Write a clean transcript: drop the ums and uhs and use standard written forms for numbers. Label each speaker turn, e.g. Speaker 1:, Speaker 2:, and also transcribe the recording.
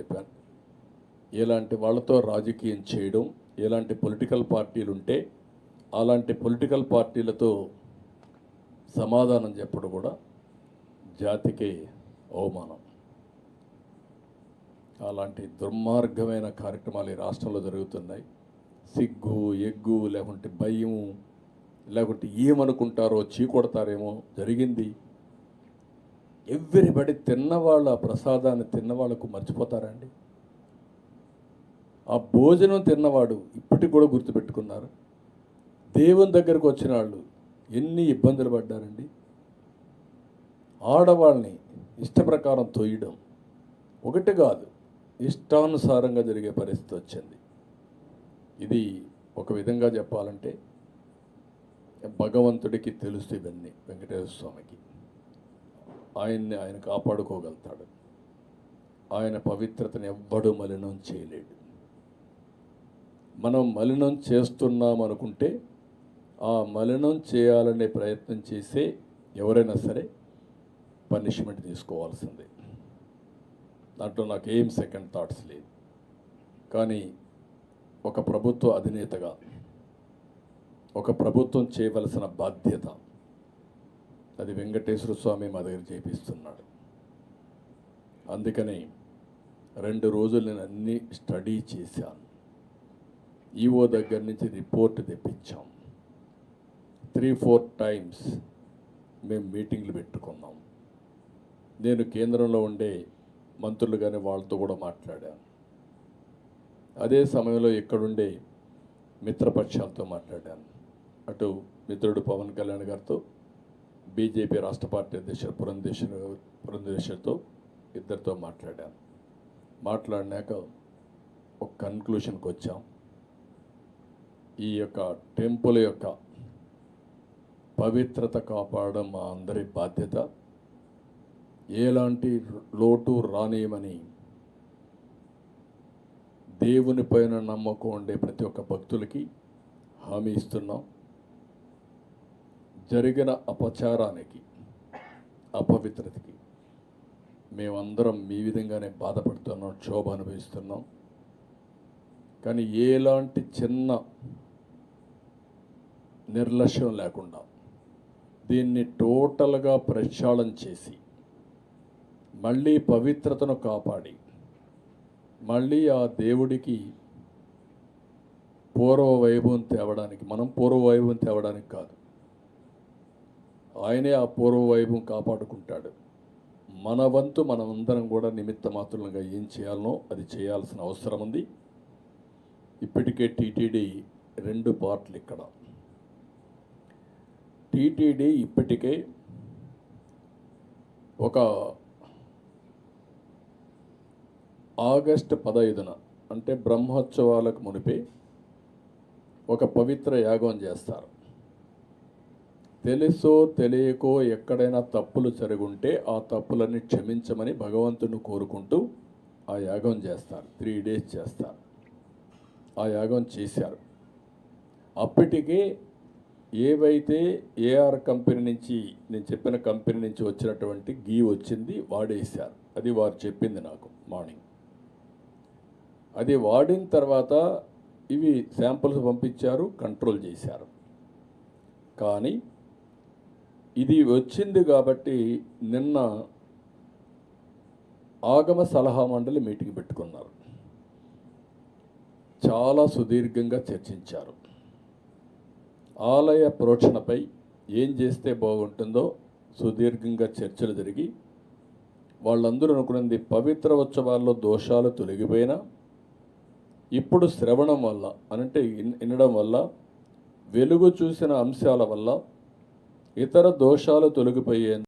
Speaker 1: చెప్పాను. ఇలాంటి వాళ్ళతో రాజకీయం చేయడం, ఇలాంటి పొలిటికల్ పార్టీలు ఉంటే అలాంటి పొలిటికల్ పార్టీలతో సమాధానం చెప్పడం కూడా జాతికి అవమానం. అలాంటి దుర్మార్గమైన కార్యక్రమాలు ఈ రాష్ట్రంలో జరుగుతున్నాయి. సిగ్గు, ఎగ్గు, లేకుంటే భయము, లేకుంటే ఏమనుకుంటారో, చీకొడతారేమో జరిగింది. ఎవ్రీబడి తిన్నవాళ్ళు ఆ ప్రసాదాన్ని తిన్నవాళ్ళకు మర్చిపోతారండి. ఆ భోజనం తిన్నవాడు ఇప్పటికి కూడా గుర్తుపెట్టుకున్నారు. దేవుని దగ్గరకు వచ్చిన వాళ్ళు ఎన్ని ఇబ్బందులు పడ్డారండి. ఆడవాళ్ళని ఇష్టప్రకారం తొయ్యడం ఒకటి కాదు, ఇష్టానుసారంగా జరిగే పరిస్థితి వచ్చింది. ఇది ఒక విధంగా చెప్పాలంటే భగవంతుడికి తెలుసు ఇవన్నీ. వెంకటేశ్వర స్వామికి ఆయన కాపాడుకోగలుగుతాడు. ఆయన పవిత్రతను ఎవ్వడూ మలినం చేయలేడు. మనం మలినం చేస్తున్నాం అనుకుంటే ఆ మలినం చేయాలనే ప్రయత్నం చేసే ఎవరైనా సరే పనిష్మెంట్ తీసుకోవాల్సిందే. దాంట్లో నాకు ఏం సెకండ్ థాట్స్ లేదు. కానీ ఒక ప్రభుత్వ అధినేతగా ఒక ప్రభుత్వం చేయవలసిన బాధ్యత అది వెంకటేశ్వర స్వామి మా దగ్గర చేపిస్తున్నాడు. అందుకని 2 రోజులు నేను అన్నీ స్టడీ చేశాను. ఈఓ దగ్గర నుంచి రిపోర్ట్ తెప్పించాం. 3-4 టైమ్స్ మేము మీటింగ్లు పెట్టుకున్నాం. నేను కేంద్రంలో ఉండే మంత్రులు కానీ వాళ్ళతో కూడా మాట్లాడాను. అదే సమయంలో ఇక్కడుండే మిత్రపక్షాలతో మాట్లాడాను. అటు మిత్రుడు పవన్ కళ్యాణ్ గారితో, బీజేపీ రాష్ట్ర పార్టీ అధ్యక్షుడు పురంధేశ్వరితో ఇద్దరితో మాట్లాడాను. మాట్లాడినాక ఒక కన్క్లూషన్కి వచ్చాం. ఈ యొక్క టెంపుల్ యొక్క పవిత్రత కాపాడడం మా అందరి బాధ్యత. ఎలాంటి లోటు రానియమని దేవుని పైన నమ్మకం ఉండే ప్రతి ఒక్క భక్తులకి హామీ ఇస్తున్నాం. జరిగిన అపచారానికి, అపవిత్రతకి మేమందరం మీ విధంగానే బాధపడుతున్నాం, క్షోభ అనుభవిస్తున్నాం. కానీ ఎలాంటి చిన్న నిర్లక్ష్యం లేకుండా దీన్ని టోటల్గా ప్రక్షాళన చేసి మళ్ళీ పవిత్రతను కాపాడి మళ్ళీ ఆ దేవుడికి పూర్వ వైభవం తేవడానికి, మనం పూర్వ వైభవం తేవడానికి కాదు, ఆయనే ఆ పూర్వ వైభవం కాపాడుకుంటాడు. మన వంతు మనమందరం కూడా నిమిత్త మాత్రులుగా ఏం చేయాలనో అది చేయాల్సిన అవసరం ఉంది. ఇప్పటికే టీటీడీ 2 పార్ట్లు ఇక్కడ. టీటీడీ ఇప్పటికే ఒక ఆగస్టు 15న అంటే బ్రహ్మోత్సవాలకు మునిపే ఒక పవిత్ర యాగం చేస్తారు. తెలుసో తెలియకో ఎక్కడైనా తప్పులు జరుగుంటే ఆ తప్పులన్నీ క్షమించమని భగవంతుని కోరుకుంటూ ఆ యాగం చేస్తారు. 3 days చేస్తారు. ఆ యాగం చేశారు. అప్పటికే ఏవైతే ఏఆర్ కంపెనీ నుంచి, నేను చెప్పిన కంపెనీ నుంచి వచ్చినటువంటి గీ వచ్చింది, వాడేశారు. అది వారు చెప్పింది నాకు మార్నింగ్. అది వాడిన తర్వాత ఇవి శాంపుల్స్ పంపించారు, కంట్రోల్ చేశారు. కానీ ఇది వచ్చింది కాబట్టి నిన్న ఆగమ సలహా మండలి మీటింగ్ పెట్టుకున్నారు. చాలా సుదీర్ఘంగా చర్చించారు. ఆలయ ప్రోక్షణపై ఏం చేస్తే బాగుంటుందో సుదీర్ఘంగా చర్చలు జరిగి వాళ్ళందరూ అనుకున్నది పవిత్ర ఉత్సవాల్లో దోషాలు తొలగిపోయినా ఇప్పుడు శ్రవణం వల్ల అంటే వినడం వల్ల, వెలుగు చూసిన అంశాల వల్ల ఇతర దోషాలు తొలగిపోయే